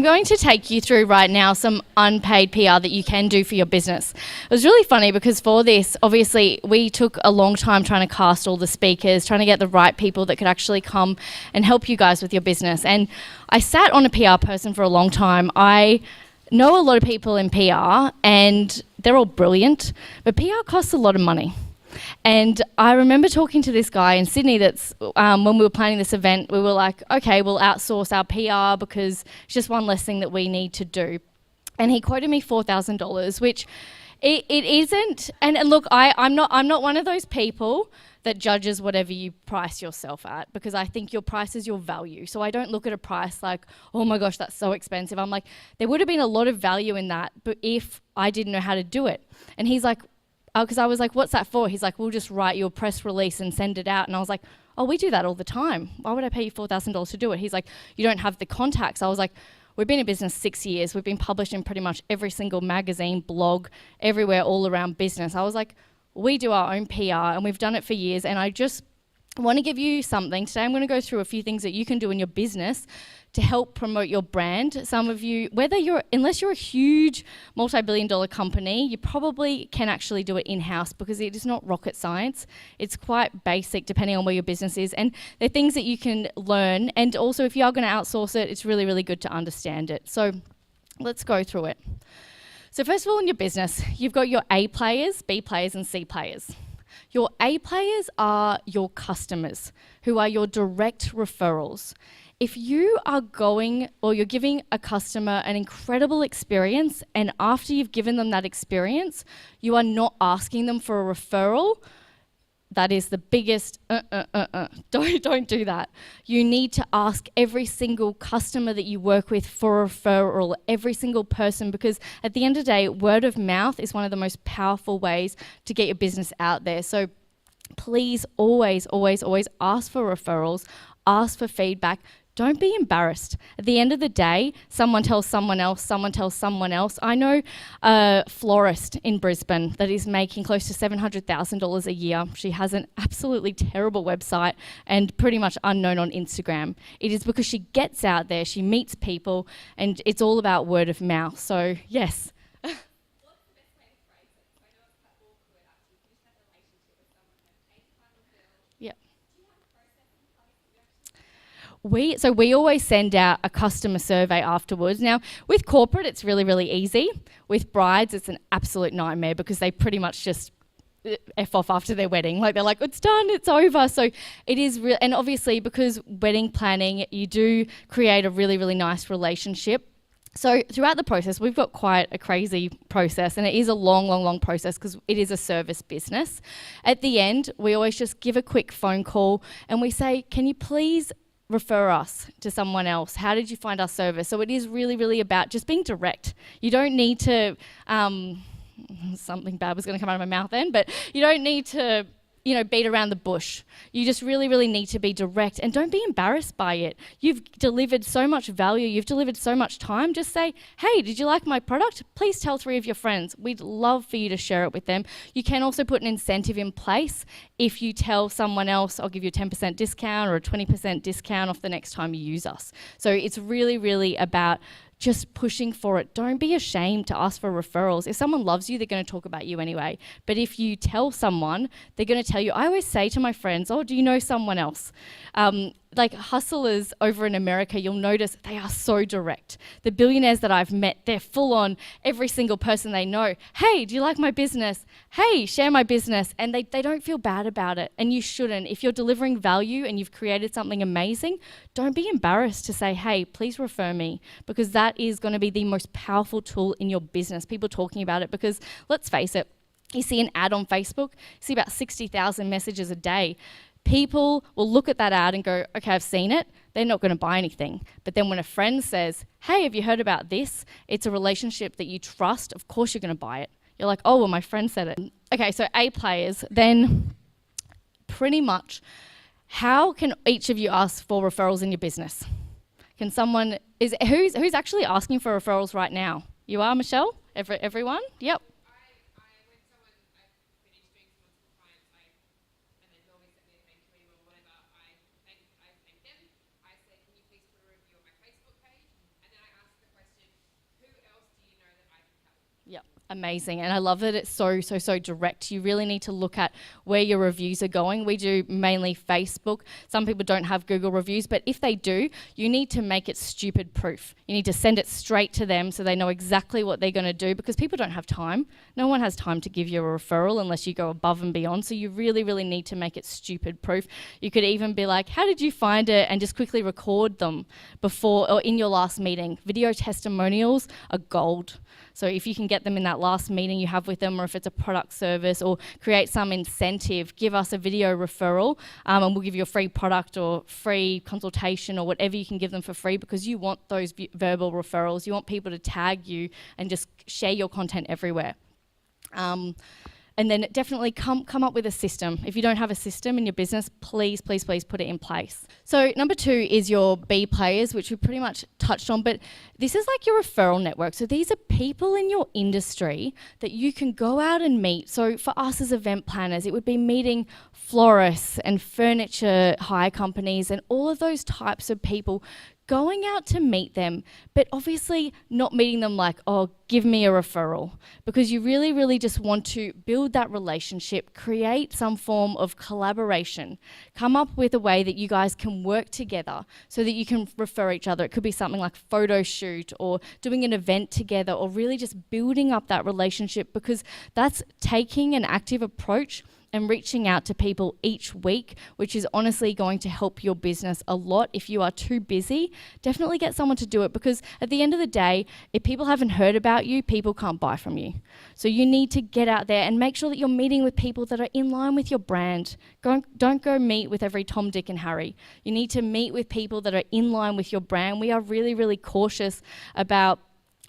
I'm going to take you through right now some unpaid PR that you can do for your business. It was really funny because for this, obviously, we took a long time trying to cast all the speakers, trying to get the right people that could actually come and help you guys with your business. And I sat on a PR person for a long time. I know a lot of people in PR and they're all brilliant, but PR costs a lot of money. And I remember talking to this guy in Sydney that's, when we were planning this event, we were like, okay, we'll outsource our PR because it's just one less thing that we need to do. And he quoted me $4,000, which it isn't. And look, I'm not one of those people that judges whatever you price yourself at, because I think your price is your value. So I don't look at a price like, oh my gosh, that's so expensive. I'm like, there would have been a lot of value in that, but if I didn't know how to do it. And he's like, because I was like, what's that for? He's like, we'll just write you a press release and send it out. And I was like, oh, we do that all the time. Why would I pay you $4,000 to do it? He's like, you don't have the contacts. I was like, we've been in business 6 years. We've been published in pretty much every single magazine, blog, everywhere, all around business. I was like, we do our own PR and we've done it for years. And I just want to give you something. Today I'm going to go through a few things that you can do in your business to help promote your brand. Some of you, unless you're a huge multi-billion-dollar company, you probably can actually do it in-house because it is not rocket science. It's quite basic depending on where your business is. And they're things that you can learn. And also if you are going to outsource it, it's really, really good to understand it. So let's go through it. So first of all, in your business, you've got your A players, B players, and C players. Your A players are your customers, who are your direct referrals. If you are going or you're giving a customer an incredible experience, and after you've given them that experience, you are not asking them for a referral, that is the biggest Don't do that. You need to ask every single customer that you work with for a referral, every single person, because at the end of the day, word of mouth is one of the most powerful ways to get your business out there. So please always, always, always ask for referrals, ask for feedback. Don't be embarrassed. At the end of the day, someone tells someone else, someone tells someone else. I know a florist in Brisbane that is making close to $700,000 a year. She has an absolutely terrible website and pretty much unknown on Instagram. It is because she gets out there, she meets people, and it's all about word of mouth. So, yes. We always send out a customer survey afterwards. Now, with corporate, it's really, really easy. With brides, it's an absolute nightmare because they pretty much just F off after their wedding. Like, they're like, it's done, it's over. So it is real. And obviously, because wedding planning, you do create a really, really nice relationship. So throughout the process, we've got quite a crazy process, and it is a long, long, long process because it is a service business. At the end, we always just give a quick phone call and we say, can you please refer us to someone else? How did you find our service? So it is really, really about just being direct. You don't need to, something bad was going to come out of my mouth then, but you don't need to, beat around the bush. You just really, really need to be direct, and don't be embarrassed by it. You've delivered so much value. You've delivered so much time. Just say, hey, did you like my product? Please tell 3 of your friends. We'd love for you to share it with them. You can also put an incentive in place. If you tell someone else, I'll give you a 10% discount or a 20% discount off the next time you use us. So it's really, really about just pushing for it. Don't be ashamed to ask for referrals. If someone loves you, they're going to talk about you anyway. But if you tell someone, they're going to tell you. I always say to my friends, oh, do you know someone else? Like hustlers over in America, you'll notice they are so direct. The billionaires that I've met, they're full on every single person they know. Hey, do you like my business? Hey, share my business. And they don't feel bad about it. And you shouldn't. If you're delivering value and you've created something amazing, don't be embarrassed to say, hey, please refer me, because that is going to be the most powerful tool in your business. People talking about it, because let's face it, you see an ad on Facebook, you see about 60,000 messages a day. People will look at that ad and go, okay, I've seen it. They're not going to buy anything. But then when a friend says, hey, have you heard about this? It's a relationship that you trust. Of course you're going to buy it. You're like, oh, well, my friend said it. Okay, so A players, then pretty much, how can each of you ask for referrals in your business? Can someone, who's actually asking for referrals right now? You are, Michelle? Everyone? Yep. Yep. Amazing. And I love that it's so direct. You really need to look at where your reviews are going. We do mainly Facebook. Some people don't have Google reviews, but if they do, you need to make it stupid proof. You need to send it straight to them so they know exactly what they're going to do, because people don't have time. No one has time to give you a referral unless you go above and beyond. So you really need to make it stupid proof. You could even be like, how did you find it? And just quickly record them before or in your last meeting. Video testimonials are gold. So if you can get them in that last meeting you have with them, or if it's a product service, or create some incentive, give us a video referral, and we'll give you a free product or free consultation or whatever you can give them for free, because you want those verbal referrals. You want people to tag you and just share your content everywhere. And then definitely come up with a system. If you don't have a system in your business, please put it in place. So number 2 is your B players, which we pretty much touched on, but this is like your referral network. So these are people in your industry that you can go out and meet. So for us as event planners, it would be meeting florists and furniture hire companies and all of those types of people, going out to meet them, but obviously not meeting them like, oh, give me a referral, because you really just want to build that relationship, create some form of collaboration, come up with a way that you guys can work together so that you can refer each other. It could be something like photo shoot or doing an event together, or really just building up that relationship, because that's taking an active approach and reaching out to people each week, which is honestly going to help your business a lot. If you are too busy, definitely get someone to do it, because at the end of the day, if people haven't heard about you, people can't buy from you. So you need to get out there and make sure that you're meeting with people that are in line with your brand. Don't go meet with every Tom, Dick and Harry. You need to meet with people that are in line with your brand. We are really cautious about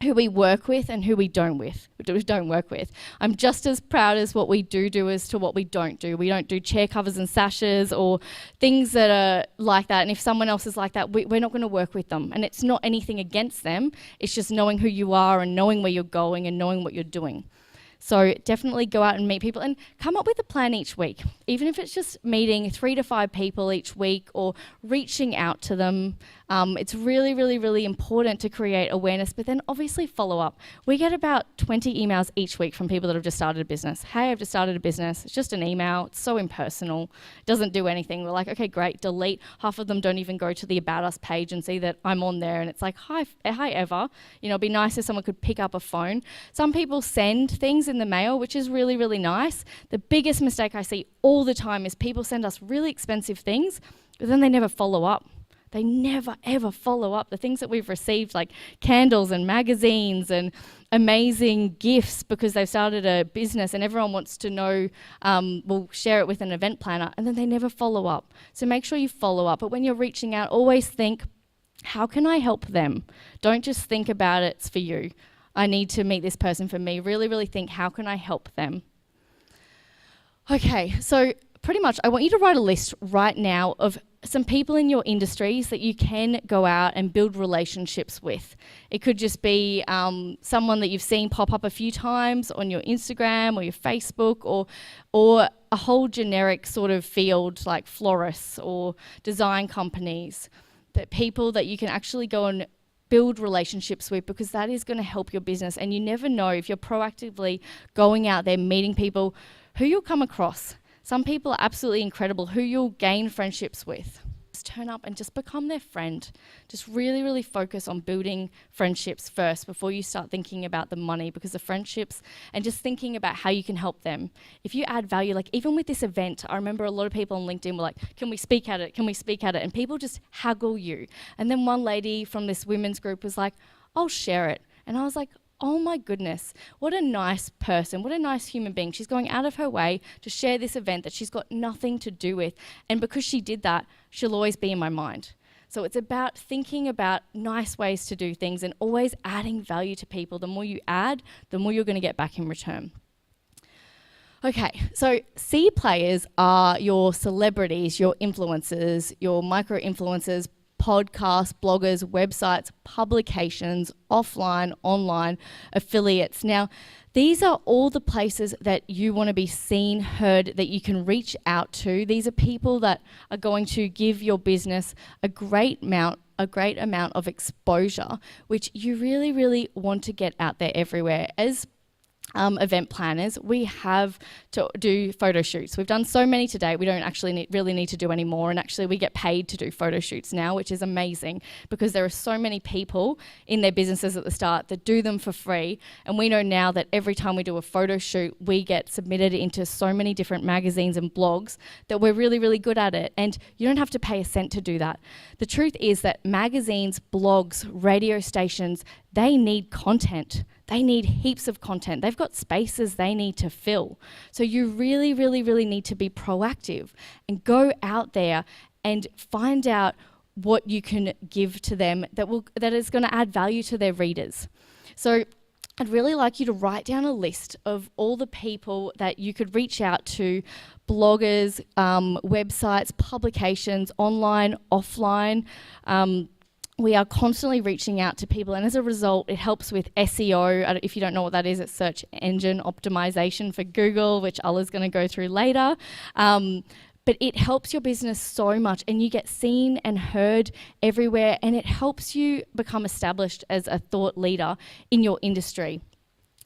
who we work with and who we don't work with. I'm just as proud as what we do as to what we don't do. We don't do chair covers and sashes or things that are like that. And if someone else is like that, we're not going to work with them. And it's not anything against them. It's just knowing who you are and knowing where you're going and knowing what you're doing. So definitely go out and meet people and come up with a plan each week. Even if it's just meeting 3 to 5 people each week or reaching out to them. It's really important to create awareness, but then obviously follow up. We get about 20 emails each week from people that have just started a business. Hey, I've just started a business. It's just an email. It's so impersonal. It doesn't do anything. We're like, okay, great, delete. Half of them don't even go to the About Us page and see that I'm on there. And it's like, hi Eva. You know, it'd be nice if someone could pick up a phone. Some people send things in the mail, which is really nice. The biggest mistake I see all the time is people send us really expensive things, but then they never follow up. They never ever follow up. The things that we've received, like candles and magazines and amazing gifts, because they've started a business and everyone wants to know, will share it with an event planner, and then they never follow up. So make sure you follow up. But when you're reaching out, always think, how can I help them? Don't just think about it's for you. I need to meet this person for me. Really think, how can I help them? Okay, so pretty much I want you to write a list right now of some people in your industries that you can go out and build relationships with. It could just be someone that you've seen pop up a few times on your Instagram or your Facebook, or a whole generic sort of field like florists or design companies, but people that you can actually go and build relationships with, because that is going to help your business. And you never know, if you're proactively going out there meeting people, who you'll come across. Some people are absolutely incredible who you'll gain friendships with. Just turn up and just become their friend. Just really focus on building friendships first before you start thinking about the money, because the friendships and just thinking about how you can help them. If you add value, like even with this event, I remember a lot of people on LinkedIn were like, can we speak at it? Can we speak at it? And people just haggle you. And then one lady from this women's group was like, I'll share it. And I was like, oh my goodness, what a nice person, what a nice human being. She's going out of her way to share this event that she's got nothing to do with. And because she did that, she'll always be in my mind. So it's about thinking about nice ways to do things and always adding value to people. The more you add, the more you're going to get back in return. Okay, so C players are your celebrities, your influencers, your micro-influencers, podcasts, bloggers, websites, publications, offline, online, affiliates. Now, these are all the places that you want to be seen, heard, that you can reach out to. These are people that are going to give your business a great amount of exposure, which you really want to get out there everywhere. As event planners, we have to do photo shoots. We've done so many today, we don't actually really need to do any more. And actually we get paid to do photo shoots now, which is amazing because there are so many people in their businesses at the start that do them for free. And we know now that every time we do a photo shoot, we get submitted into so many different magazines and blogs that we're really, really good at it. And you don't have to pay a cent to do that. The truth is that magazines, blogs, radio stations, they need content. They need heaps of content. They've got spaces they need to fill. So you really, really, really need to be proactive and go out there and find out what you can give to them that is going to add value to their readers. So I'd really like you to write down a list of all the people that you could reach out to, bloggers, websites, publications, online, offline. We are constantly reaching out to people, and as a result, it helps with SEO. If you don't know what that is, it's search engine optimization for Google, which Allah's going to go through later. But it helps your business so much, and you get seen and heard everywhere, and it helps you become established as a thought leader in your industry.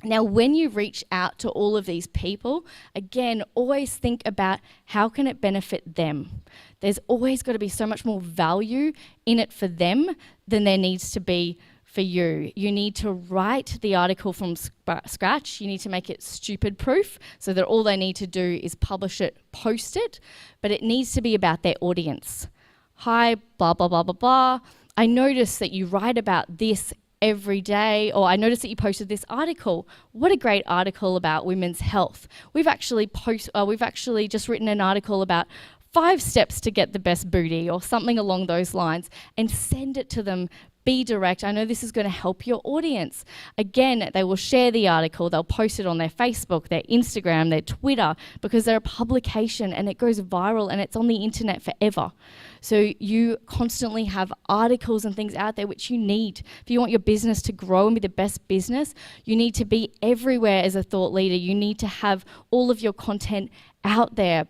Now, when you reach out to all of these people, again, always think about how can it benefit them. There's always got to be so much more value in it for them than there needs to be for you. You need to write the article from scratch. You need to make it stupid proof so that all they need to do is publish it, post it, but it needs to be about their audience. Hi, blah, blah, blah, blah, blah. I noticed that you write about this every day, or I noticed that you posted this article. What a great article about women's health. We've actually just written an article about 5 steps to get the best booty, or something along those lines, and send it to them. Be direct. I know this is going to help your audience. Again, they will share the article. They'll post it on their Facebook, their Instagram, their Twitter, because they're a publication and it goes viral and it's on the internet forever. So you constantly have articles and things out there which you need. If you want your business to grow and be the best business, you need to be everywhere as a thought leader. You need to have all of your content out there.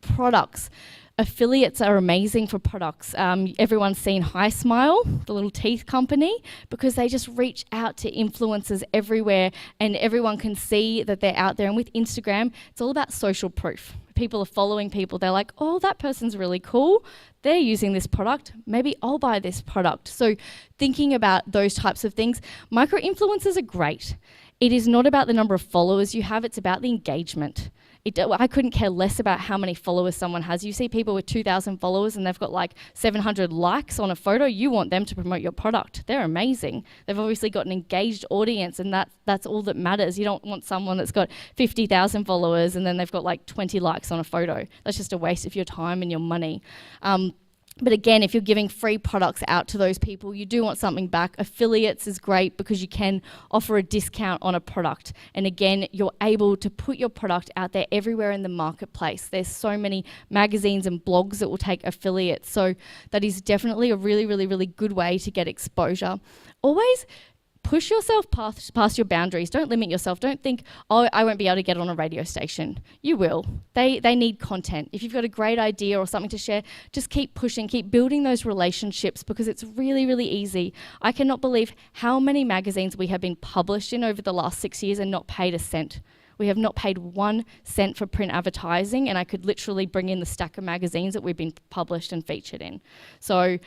Products. Affiliates are amazing for products. Everyone's seen Hi Smile, the little teeth company, because they just reach out to influencers everywhere and everyone can see that they're out there. And with Instagram, it's all about social proof. People are following people. They're like, oh, that person's really cool. They're using this product. Maybe I'll buy this product. So thinking about those types of things, micro-influencers are great. It is not about the number of followers you have, it's about the engagement. I couldn't care less about how many followers someone has. You see people with 2,000 followers and they've got like 700 likes on a photo, you want them to promote your product. They're amazing. They've obviously got an engaged audience, and that's all that matters. You don't want someone that's got 50,000 followers and then they've got like 20 likes on a photo. That's just a waste of your time and your money. But again, if you're giving free products out to those people, you do want something back. Affiliates is great because you can offer a discount on a product. And again, you're able to put your product out there everywhere in the marketplace. There's so many magazines and blogs that will take affiliates. So that is definitely a really, really, really good way to get exposure. Always push yourself past your boundaries. Don't limit yourself. Don't think, oh, I won't be able to get on a radio station. You will. They need content. If you've got a great idea or something to share, just keep pushing, keep building those relationships, because it's really, really easy. I cannot believe how many magazines we have been published in over the last 6 years and not paid a cent. We have not paid 1 cent for print advertising, and I could literally bring in the stack of magazines that we've been published and featured in. So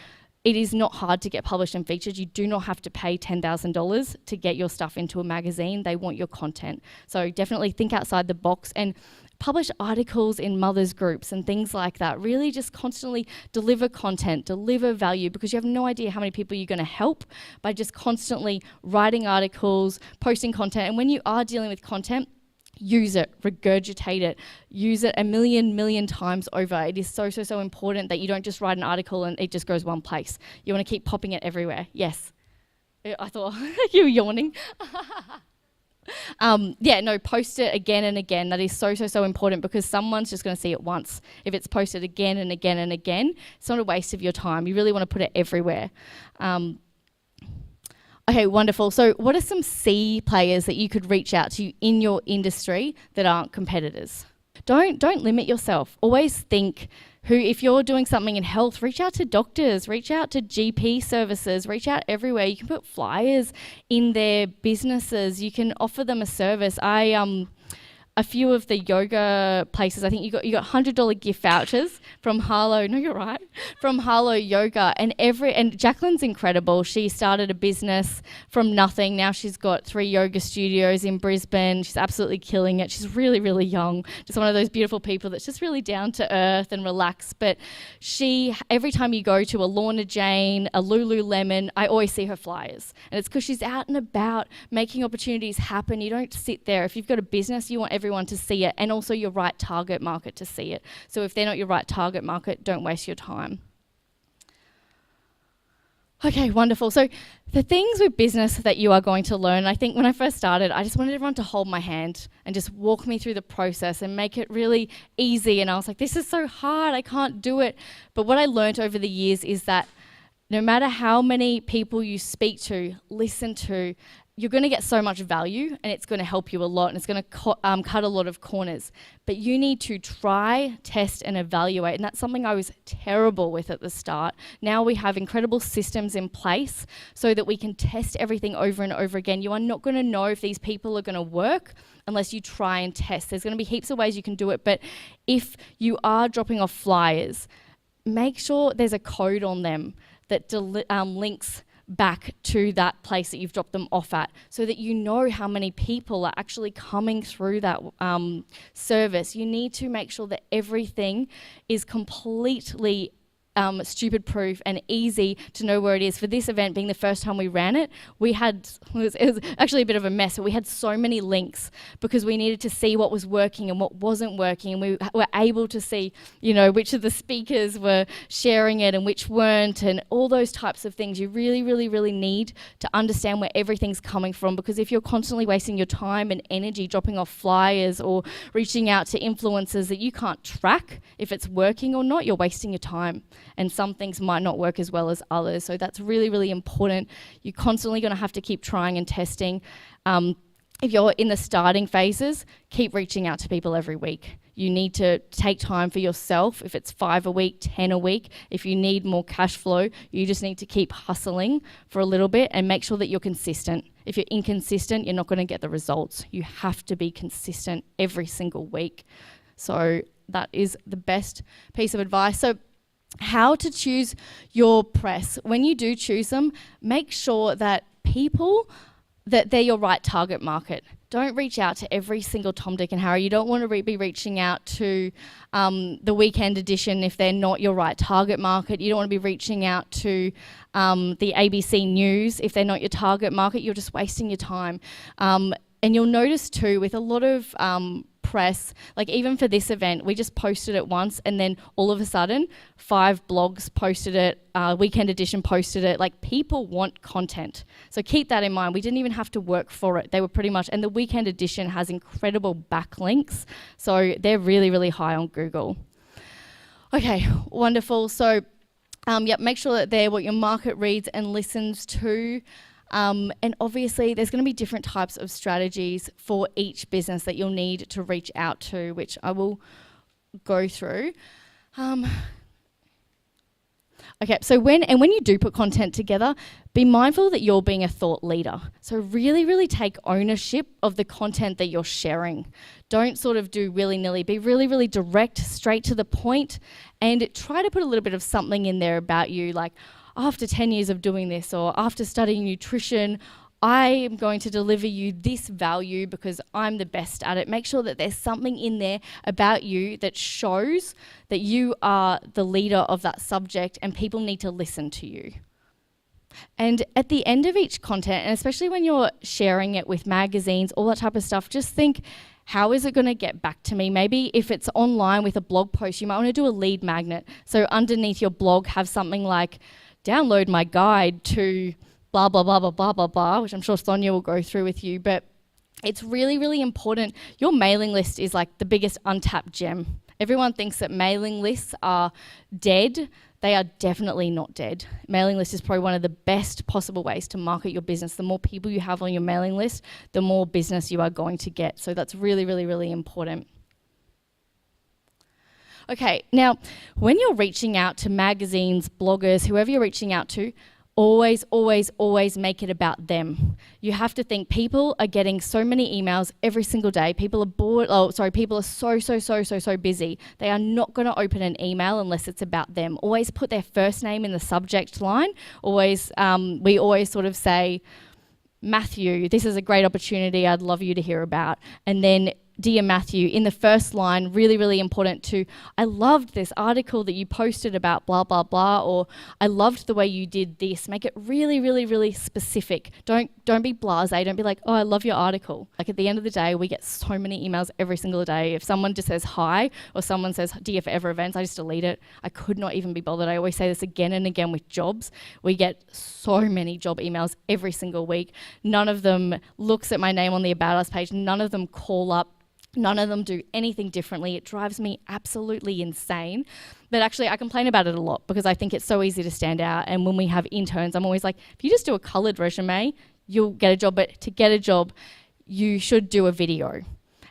it is not hard to get published and featured. You do not have to pay $10,000 to get your stuff into a magazine. They want your content. So definitely think outside the box and publish articles in mothers groups and things like that. Really just constantly deliver content, deliver value, because you have no idea how many people you're going to help by just constantly writing articles, posting content. And when you are dealing with content, use it, regurgitate it, use it a million times over. It is so, so, so important that you don't just write an article and it just goes one place. You want to keep popping it everywhere. Yes. I thought you were yawning. Post it again and again. That is so, so, so important, because someone's just going to see it once. If it's posted again and again and again, it's not a waste of your time. You really want to put it everywhere. Okay, wonderful. So what are some C players that you could reach out to in your industry that aren't competitors? Don't limit yourself. Always think if you're doing something in health, reach out to doctors, reach out to GP services, reach out everywhere. You can put flyers in their businesses. You can offer them a service. A few of the yoga places, I think you got $100 gift vouchers from Harlow. No, you're right. From Harlow Yoga, and Jacqueline's incredible. She started a business from nothing. Now she's got 3 yoga studios in Brisbane. She's absolutely killing it. She's really, really young. Just one of those beautiful people that's just really down to earth and relaxed. But every time you go to a Lorna Jane, a Lululemon, I always see her flyers, and it's because she's out and about making opportunities happen. You don't sit there. If you've got a business, you want everyone to see it, and also your right target market to see it. So if they're not your right target market, don't waste your time. Okay, wonderful. So the things with business that you are going to learn, I think when I first started, I just wanted everyone to hold my hand and just walk me through the process and make it really easy. And I was like, this is so hard, I can't do it. But what I learned over the years is that no matter how many people you speak to, listen to, you're going to get so much value, and it's going to help you a lot, and it's going to cut a lot of corners. But you need to try, test, and evaluate, and that's something I was terrible with at the start. Now we have incredible systems in place so that we can test everything over and over again. You are not going to know if these people are going to work unless you try and test. There's going to be heaps of ways you can do it, but if you are dropping off flyers, make sure there's a code on them that links back to that place that you've dropped them off at, so that you know how many people are actually coming through that service. You need to make sure that everything is completely stupid proof and easy to know where it is. For this event being the first time we ran it, it was actually a bit of a mess, but we had so many links because we needed to see what was working and what wasn't working, and we were able to see, which of the speakers were sharing it and which weren't, and all those types of things. You really, really, really need to understand where everything's coming from, because if you're constantly wasting your time and energy dropping off flyers or reaching out to influencers that you can't track if it's working or not, you're wasting your time. And some things might not work as well as others. So that's really, really important. You're constantly going to have to keep trying and testing. If you're in the starting phases, keep reaching out to people every week. You need to take time for yourself. If it's 5 a week, 10 a week, if you need more cash flow, you just need to keep hustling for a little bit and make sure that you're consistent. If you're inconsistent, you're not going to get the results. You have to be consistent every single week. So that is the best piece of advice. So how to choose your press. When you do choose them, make sure that they're your right target market. Don't reach out to every single Tom, Dick and Harry. You don't want to be reaching out to the weekend edition if they're not your right target market. You don't want to be reaching out to the ABC News if they're not your target market. You're just wasting your time. And you'll notice too, with a lot of press, like even for this event, we just posted it once, and then all of a sudden 5 blogs posted it, Weekend Edition posted it. Like, people want content, so keep that in mind. We didn't even have to work for it. They were pretty much, and the Weekend Edition has incredible backlinks, so they're really, really high on Google. Okay, wonderful. So make sure that they're what your market reads and listens to. And obviously there's going to be different types of strategies for each business that you'll need to reach out to, which I will go through. Okay, so when you do put content together, be mindful that you're being a thought leader. So really, really take ownership of the content that you're sharing. Don't sort of do willy-nilly. Be really, really direct, straight to the point, and try to put a little bit of something in there about you, like, after 10 years of doing this, or after studying nutrition, I am going to deliver you this value because I'm the best at it. Make sure that there's something in there about you that shows that you are the leader of that subject and people need to listen to you. And at the end of each content, and especially when you're sharing it with magazines, all that type of stuff, just think, how is it going to get back to me? Maybe if it's online with a blog post, you might want to do a lead magnet. So underneath your blog, have something like, download my guide to blah, blah, blah, blah, blah, blah, blah, which I'm sure Sonia will go through with you. But it's really, really important. Your mailing list is like the biggest untapped gem. Everyone thinks that mailing lists are dead. They are definitely not dead. Mailing list is probably one of the best possible ways to market your business. The more people you have on your mailing list, the more business you are going to get. So that's really, really, really important. Okay, now when you're reaching out to magazines, bloggers, whoever you're reaching out to, always, always, always make it about them. You have to think people are getting so many emails every single day. People are bored. People are so busy. They are not going to open an email unless it's about them. Always put their first name in the subject line. We always sort of say, Matthew, this is a great opportunity I'd love you to hear about. And then, dear Matthew, in the first line, really, really important to, I loved this article that you posted about blah, blah, blah, or I loved the way you did this. Make it really, really, really specific. Don't be blasé. Don't be like, oh, I love your article. Like, at the end of the day, we get so many emails every single day. If someone just says hi, or someone says, dear Forever Events, I just delete it. I could not even be bothered. I always say this again and again with jobs. We get so many job emails every single week. None of them looks at my name on the About Us page. None of them call up. None of them do anything differently. It drives me absolutely insane. But actually, I complain about it a lot because I think it's so easy to stand out. And when we have interns, I'm always like, if you just do a coloured resume, you'll get a job. But to get a job, you should do a video.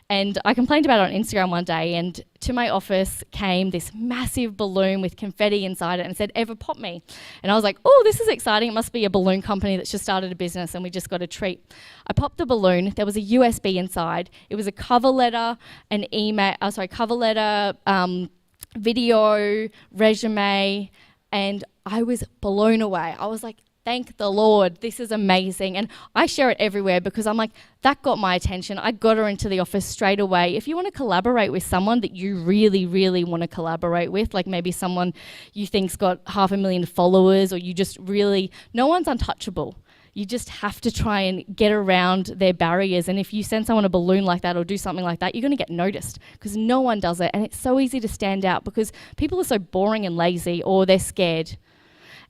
And I complained about it on Instagram one day, and to my office came this massive balloon with confetti inside it and said, Ever pop me. And I was like, oh, this is exciting. It must be a balloon company that's just started a business and we just got a treat. I popped the balloon. There was a USB inside. It was a cover letter, video, resume, and I was blown away. I was like, thank the Lord, this is amazing. And I share it everywhere because I'm like, that got my attention. I got her into the office straight away. If you want to collaborate with someone that you really, really want to collaborate with, like maybe someone you think's got 500,000 followers, or you just really, no one's untouchable. You just have to try and get around their barriers. And if you send someone a balloon like that or do something like that, you're going to get noticed because no one does it. And it's so easy to stand out because people are so boring and lazy, or they're scared.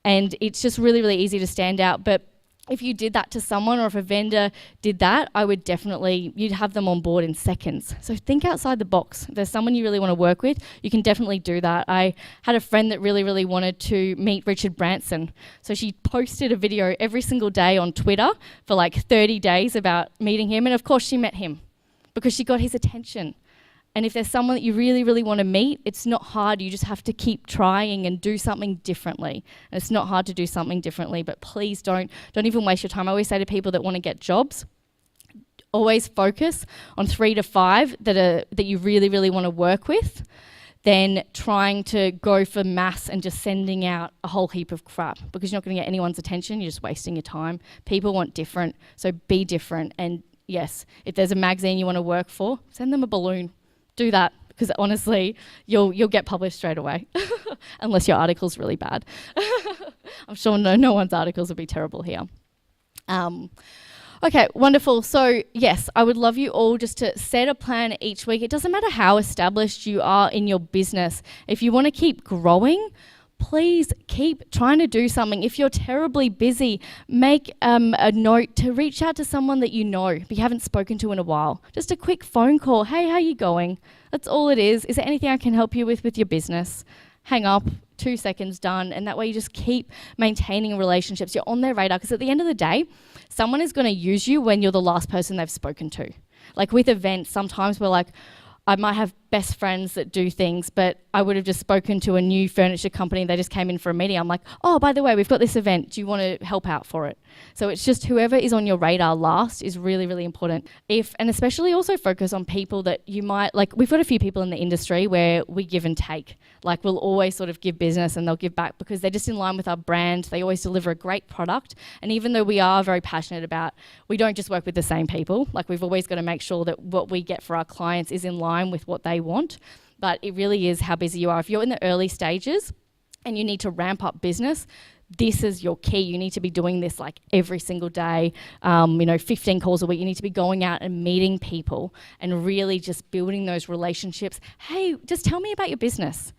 And it's just really, really easy to stand out. But if you did that to someone, or if a vendor did that, you'd have them on board in seconds. So think outside the box. If there's someone you really want to work with, you can definitely do that. I had a friend that really, really wanted to meet Richard Branson. So she posted a video every single day on Twitter for like 30 days about meeting him. And of course she met him because she got his attention. And if there's someone that you really, really want to meet, it's not hard. You just have to keep trying and do something differently. And it's not hard to do something differently, but please don't even waste your time. I always say to people that want to get jobs, always focus on 3 to 5 that you really, really want to work with, than trying to go for mass and just sending out a whole heap of crap, because you're not going to get anyone's attention. You're just wasting your time. People want different, so be different. And yes, if there's a magazine you want to work for, send them a balloon. Do that, because honestly, you'll get published straight away, unless your article's really bad. I'm sure no one's articles would be terrible here. Okay, wonderful. So yes, I would love you all just to set a plan each week. It doesn't matter how established you are in your business. If you want to keep growing, please keep trying to do something. If you're terribly busy, make a note to reach out to someone that you know but you haven't spoken to in a while. Just a quick phone call. Hey, how you going? That's all it is. Is there anything I can help you with your business? Hang up, 2 seconds, done. And that way you just keep maintaining relationships. You're on their radar, because at the end of the day, someone is going to use you when you're the last person they've spoken to. Like with events, sometimes we're like, I might have best friends that do things, but I would have just spoken to a new furniture company. They just came in for a meeting. I'm like, oh, by the way, we've got this event. Do you want to help out for it? So it's just whoever is on your radar last is really, really important. And especially also focus on people that you might, like we've got a few people in the industry where we give and take. Like we'll always sort of give business and they'll give back because they're just in line with our brand. They always deliver a great product. And even though we are very passionate about, we don't just work with the same people. Like we've always got to make sure that what we get for our clients is in line with what they want. But it really is how busy you are. If you're in the early stages and you need to ramp up business, this is your key. You need to be doing this like every single day, 15 calls a week. You need to be going out and meeting people and really just building those relationships. Hey, just tell me about your business.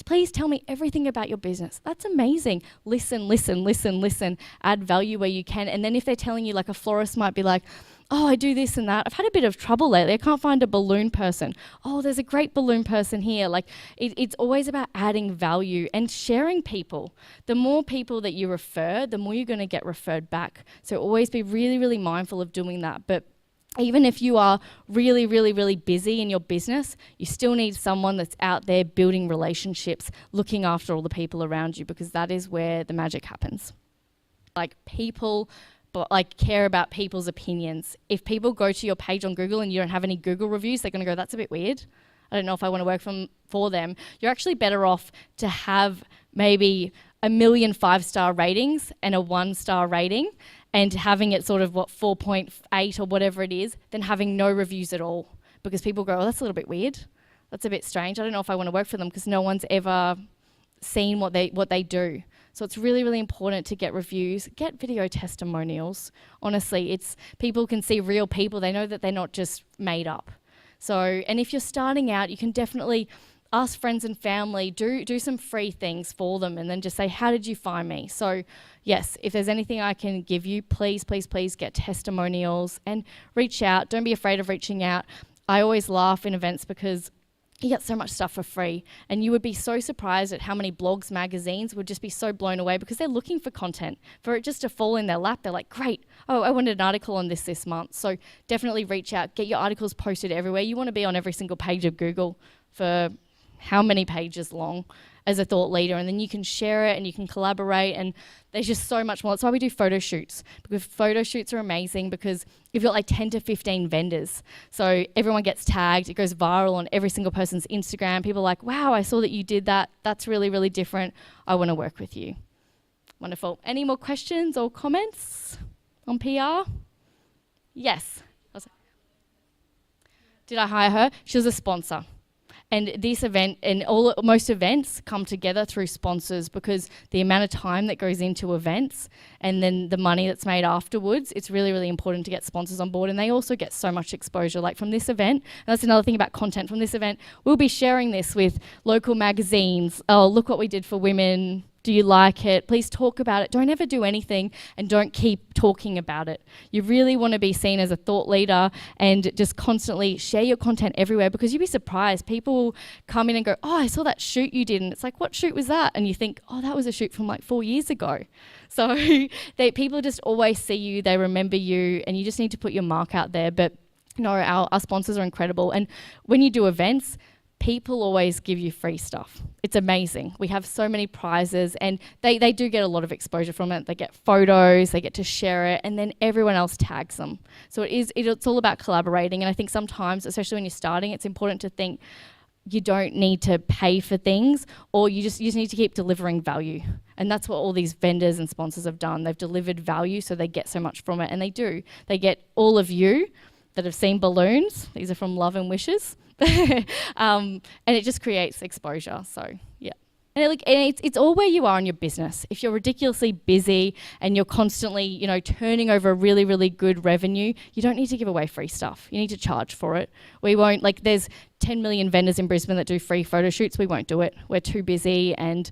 Please tell me everything about your business. That's amazing. Listen. Add value where you can. And then if they're telling you, like a florist might be like, oh, I do this and that. I've had a bit of trouble lately. I can't find a balloon person. Oh, there's a great balloon person here. Like it's always about adding value and sharing people. The more people that you refer, the more you're going to get referred back. So always be really, really mindful of doing that. But even if you are really, really, really busy in your business, you still need someone that's out there building relationships, looking after all the people around you, because that is where the magic happens. Like people, but like care about people's opinions. If people go to your page on Google and you don't have any Google reviews, they're going to go, that's a bit weird. I don't know if I want to work for them. You're actually better off to have maybe 1 million 5-star ratings and a 1-star rating, and having it sort of 4.8 or whatever it is, than having no reviews at all. Because people go, oh, that's a little bit weird. That's a bit strange. I don't know if I want to work for them, because no one's ever seen what they do. So it's really, really important to get reviews, get video testimonials. Honestly, people can see real people. They know that they're not just made up. So, and if you're starting out, you can definitely ask friends and family, do some free things for them, and then just say, how did you find me? So yes, if there's anything I can give you, please, please, please get testimonials and reach out. Don't be afraid of reaching out. I always laugh in events because you get so much stuff for free, and you would be so surprised at how many blogs, magazines would just be so blown away because they're looking for content, for it just to fall in their lap. They're like, great, oh, I wanted an article on this month. So definitely reach out, get your articles posted everywhere. You want to be on every single page of Google for how many pages long as a thought leader, and then you can share it and you can collaborate, and there's just so much more. That's why we do photo shoots, because photo shoots are amazing, because you've got like 10 to 15 vendors. So everyone gets tagged, it goes viral on every single person's Instagram. People are like, wow, I saw that you did that. That's really, really different. I want to work with you. Wonderful. Any more questions or comments on PR? Yes. Did I hire her? She was a sponsor. And this event and most events come together through sponsors, because the amount of time that goes into events and then the money that's made afterwards, it's really, really important to get sponsors on board. And they also get so much exposure. Like from this event, and that's another thing about content from this event, we'll be sharing this with local magazines. Oh, look what we did for women. Do you like it? Please talk about it. Don't ever do anything and don't keep talking about it. You really want to be seen as a thought leader and just constantly share your content everywhere, because you'd be surprised. People come in and go, oh, I saw that shoot you did. And it's like, what shoot was that? And you think, oh, that was a shoot from like 4 years ago. So people just always see you, they remember you, and you just need to put your mark out there. But no, our sponsors are incredible. And when you do events, people always give you free stuff. It's amazing. We have so many prizes, and they do get a lot of exposure from it. They get photos, they get to share it, and then everyone else tags them. So it's all about collaborating. And I think sometimes, especially when you're starting, it's important to think you don't need to pay for things, or you just need to keep delivering value. And that's what all these vendors and sponsors have done. They've delivered value, so they get so much from it. And they do. They get all of you that have seen balloons. These are from Love and Wishes. And it just creates exposure. So yeah, and it's all where you are in your business. If you're ridiculously busy and you're constantly, turning over a really, really good revenue, you don't need to give away free stuff. You need to charge for it. We won't, there's 10 million vendors in Brisbane that do free photo shoots. We won't do it. We're too busy, and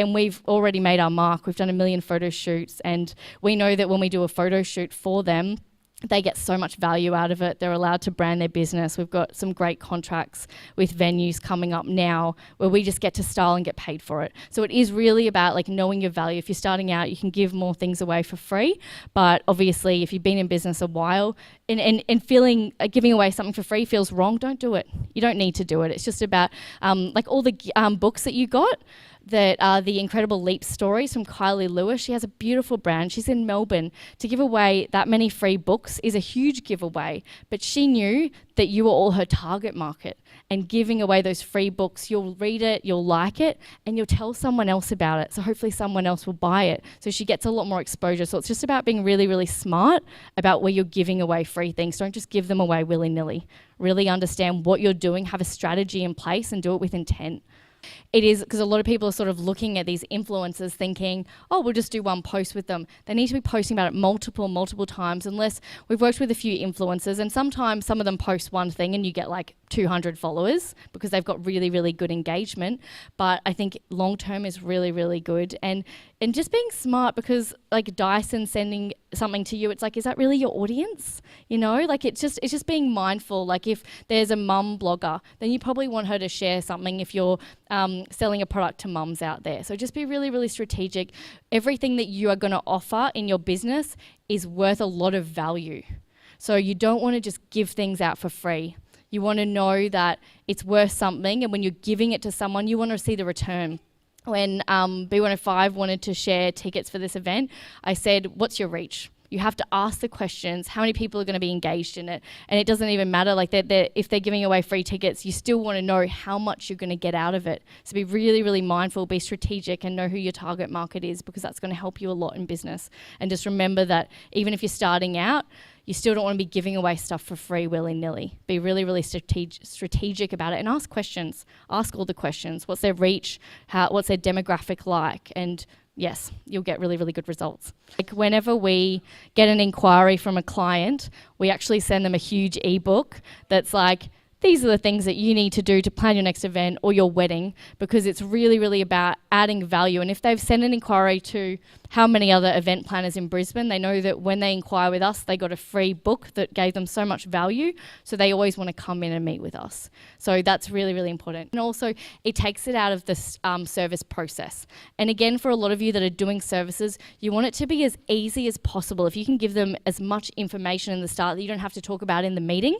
we've already made our mark. We've done 1 million photo shoots, and we know that when we do a photo shoot for them, they get so much value out of it. They're allowed to brand their business. We've got some great contracts with venues coming up now where we just get to style and get paid for it. So it is really about knowing your value. If you're starting out, you can give more things away for free. But obviously, if you've been in business a while and feeling giving away something for free feels wrong, don't do it. You don't need to do it. It's just about all the books that you got, that are the Incredible Leap stories from Kylie Lewis. She has a beautiful brand. She's in Melbourne. To give away that many free books is a huge giveaway, but she knew that you were all her target market, and giving away those free books, you'll read it, you'll like it, and you'll tell someone else about it. So hopefully someone else will buy it. So she gets a lot more exposure. So it's just about being really, really smart about where you're giving away free things. Don't just give them away willy-nilly. Really understand what you're doing, have a strategy in place, and do it with intent. It is because a lot of people are sort of looking at these influencers thinking, oh, we'll just do one post with them. They need to be posting about it multiple times, unless we've worked with a few influencers, and sometimes some of them post one thing and you get 200 followers because they've got really, really good engagement. But I think long term is really, really good. And just being smart, because Dyson sending something to you, it's is that really your audience? It's just being mindful. If there's a mum blogger, then you probably want her to share something if you're selling a product to mums out there. So just be really, really strategic. Everything that you are going to offer in your business is worth a lot of value. So you don't want to just give things out for free. You want to know that it's worth something, and when you're giving it to someone, you want to see the return. When B105 wanted to share tickets for this event, I said, what's your reach? You have to ask the questions, how many people are going to be engaged in it? And it doesn't even matter, like if they're giving away free tickets, you still want to know how much you're going to get out of it. So be really, really mindful, be strategic, and know who your target market is, because that's going to help you a lot in business. And just remember that even if you're starting out, you still don't want to be giving away stuff for free willy-nilly. Be really, really strategic about it, and ask questions. Ask all the questions. What's their reach? What's their demographic like? And yes, you'll get really, really good results. Like whenever we get an inquiry from a client, we actually send them a huge ebook that's like, these are the things that you need to do to plan your next event or your wedding, because it's really, really about adding value. And if they've sent an inquiry to how many other event planners in Brisbane, they know that when they inquire with us, they got a free book that gave them so much value. So they always want to come in and meet with us. So that's really, really important. And also it takes it out of the service process. And again, for a lot of you that are doing services, you want it to be as easy as possible. If you can give them as much information in the start that you don't have to talk about in the meeting,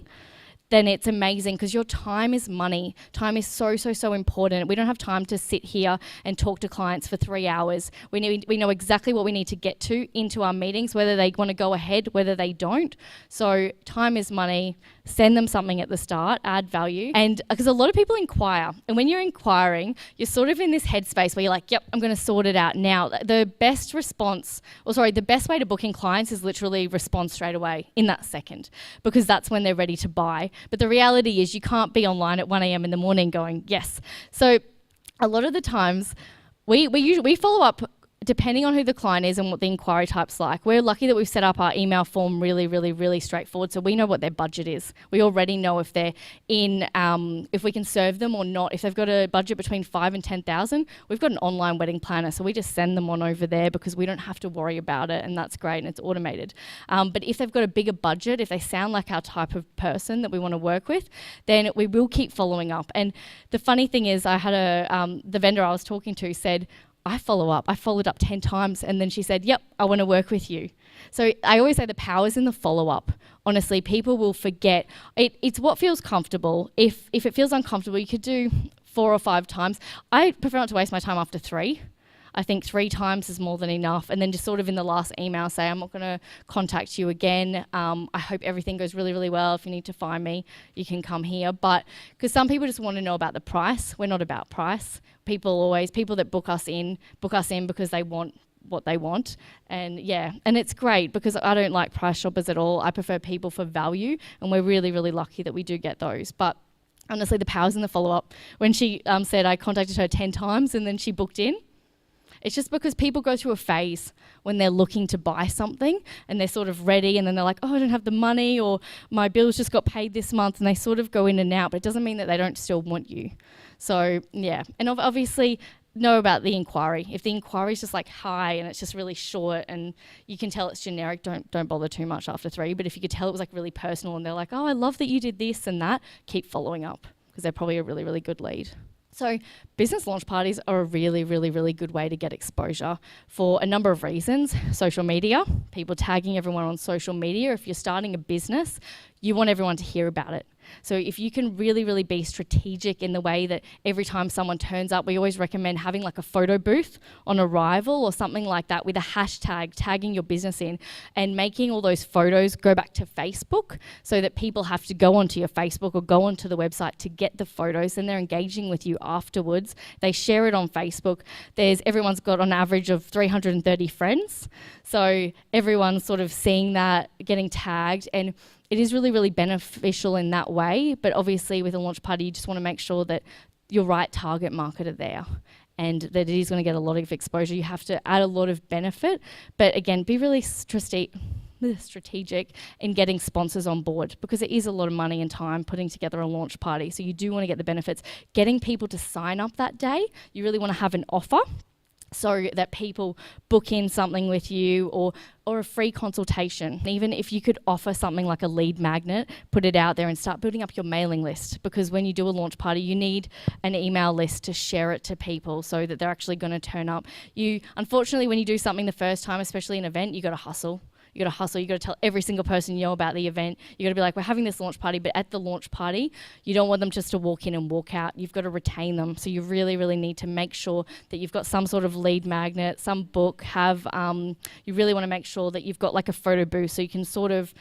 then it's amazing, because your time is money. Time is so, so, so important. We don't have time to sit here and talk to clients for 3 hours. We know exactly what we need to get to into our meetings, whether they want to go ahead, whether they don't. So time is money. Send them something at the start, add value. And because a lot of people inquire, and when you're inquiring, you're sort of in this headspace where you're like, yep, I'm going to sort it out now. The best way to book in clients is literally respond straight away in that second, because that's when they're ready to buy. But the reality is you can't be online at 1 a.m. in the morning going, yes. So a lot of the times we follow up depending on who the client is and what the inquiry type's like. We're lucky that we've set up our email form really, really, really straightforward, so we know what their budget is. We already know if they're in, if we can serve them or not. If they've got a budget between 5 and 10,000, we've got an online wedding planner, so we just send them on over there because we don't have to worry about it, and that's great and it's automated. But if they've got a bigger budget, if they sound like our type of person that we want to work with, then we will keep following up. And the funny thing is, I had the vendor I was talking to said, I follow up. I followed up 10 times, and then she said, yep, I want to work with you. So I always say the power's in the follow-up. Honestly, people will forget. It's what feels comfortable. If it feels uncomfortable, you could do 4 or 5 times. I prefer not to waste my time after 3. I think 3 times is more than enough. And then just sort of in the last email say, I'm not going to contact you again. I hope everything goes really, really well. If you need to find me, you can come here. But because some people just want to know about the price. We're not about price. People that book us in because they want what they want. And yeah, and it's great because I don't like price shoppers at all. I prefer people for value, and we're really, really lucky that we do get those. But honestly, the power's in the follow-up. When she said I contacted her 10 times and then she booked in, it's just because people go through a phase when they're looking to buy something and they're sort of ready, and then they're like, oh, I don't have the money, or my bills just got paid this month, and they sort of go in and out, but it doesn't mean that they don't still want you. So yeah, and obviously know about the inquiry. If the inquiry is just like hi and it's just really short and you can tell it's generic, don't bother too much after 3. But if you could tell it was like really personal and they're like, oh, I love that you did this and that, keep following up, because they're probably a really, really good lead. So business launch parties are a really, really, really good way to get exposure for a number of reasons. Social media, people tagging everyone on social media. If you're starting a business, you want everyone to hear about it. So if you can really, really be strategic in the way that every time someone turns up, we always recommend having like a photo booth on arrival or something like that with a hashtag, tagging your business in, and making all those photos go back to Facebook so that people have to go onto your Facebook or go onto the website to get the photos, and they're engaging with you afterwards. They share it on Facebook. Everyone's got on average of 330 friends. So everyone's sort of seeing that, getting tagged, and it is really, really beneficial in that way. But obviously with a launch party, you just want to make sure that your right target market are there and that it is going to get a lot of exposure. You have to add a lot of benefit. But again, be really strategic in getting sponsors on board, because it is a lot of money and time putting together a launch party. So you do want to get the benefits. Getting people to sign up that day, you really want to have an offer so that people book in something with you, or a free consultation. Even if you could offer something like a lead magnet, put it out there and start building up your mailing list, because when you do a launch party, you need an email list to share it to people so that they're actually going to turn up. Unfortunately, when you do something the first time, especially an event, you got to hustle. You got to hustle. You got to tell every single person you know about the event. You got to be like, we're having this launch party, but at the launch party, you don't want them just to walk in and walk out. You've got to retain them. So you really, really need to make sure that you've got some sort of lead magnet, some book. You really want to make sure that you've got like a photo booth so you can sort of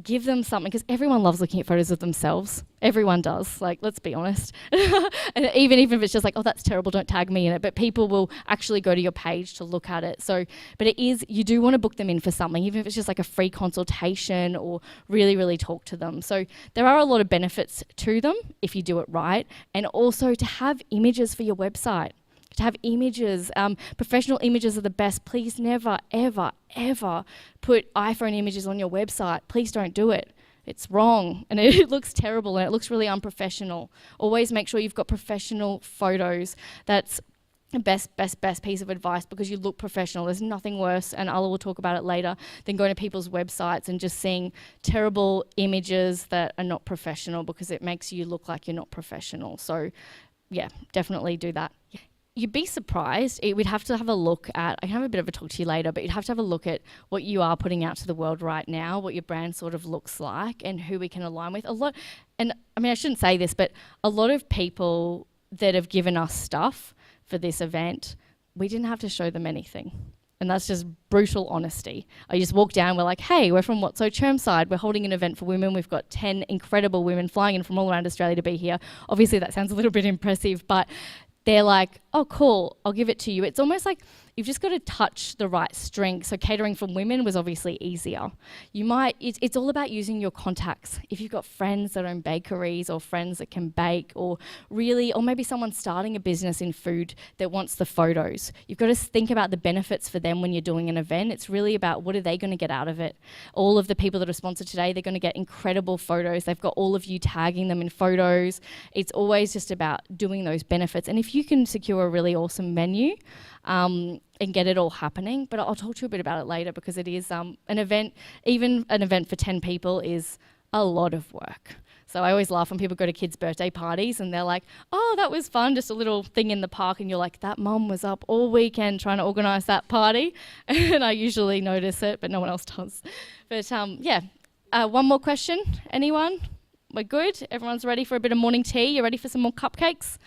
give them something, because everyone loves looking at photos of themselves. Everyone does, like, let's be honest. And even if it's just like, oh, that's terrible, don't tag me in it, but people will actually go to your page to look at it. So, but you do want to book them in for something, even if it's just like a free consultation, or really, really talk to them. So there are a lot of benefits to them if you do it right, and also to have images for your website. To have images, professional images are the best. Please never, ever, ever put iPhone images on your website. Please don't do it. It's wrong, and it looks terrible, and it looks really unprofessional. Always make sure you've got professional photos. That's the best piece of advice, because you look professional. There's nothing worse, and Allah will talk about it later, than going to people's websites and just seeing terrible images that are not professional, because it makes you look like you're not professional. So yeah, definitely do that. You'd be surprised. We'd have to have a look at, I can have a bit of a talk to you later, but you'd have to have a look at what you are putting out to the world right now, what your brand sort of looks like, and who we can align with. And I mean, I shouldn't say this, but a lot of people that have given us stuff for this event, we didn't have to show them anything. And that's just brutal honesty. I just walk down, we're like, hey, we're from What's So Chermside. We're holding an event for women. We've got 10 incredible women flying in from all around Australia to be here. Obviously, that sounds a little bit impressive, but they're like, oh, cool, I'll give it to you. It's almost like you've just got to touch the right string. So catering for women was obviously easier. It's all about using your contacts. If you've got friends that own bakeries, or friends that can bake, or maybe someone starting a business in food that wants the photos. You've got to think about the benefits for them when you're doing an event. It's really about what are they going to get out of it. All of the people that are sponsored today, they're going to get incredible photos. They've got all of you tagging them in photos. It's always just about doing those benefits. And if you can secure a really awesome venue, and get it all happening. But I'll talk to you a bit about it later, because it is an event, even an event for 10 people is a lot of work. So I always laugh when people go to kids' birthday parties and they're like, oh, that was fun, just a little thing in the park, and you're like, that mum was up all weekend trying to organise that party. And I usually notice it, but no one else does. But one more question, anyone? We're good? Everyone's ready for a bit of morning tea? You ready for some more cupcakes?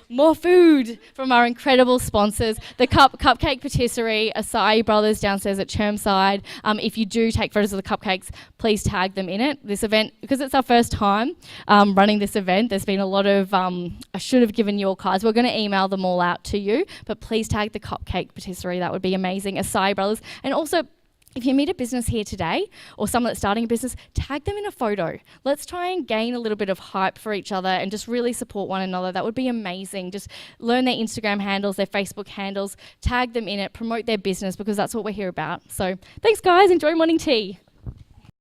More food from our incredible sponsors, the Cupcake Patisserie, Acai Brothers downstairs at Chermside. If you do take photos of the cupcakes, please tag them in it. This event, because it's our first time running this event, there's been a lot of, I should have given you all cards. We're going to email them all out to you, but please tag the Cupcake Patisserie. That would be amazing. Acai Brothers. And also, if you meet a business here today, or someone that's starting a business, tag them in a photo. Let's try and gain a little bit of hype for each other and just really support one another. That would be amazing. Just learn their Instagram handles, their Facebook handles, tag them in it, promote their business, because that's what we're here about. So thanks, guys. Enjoy morning tea.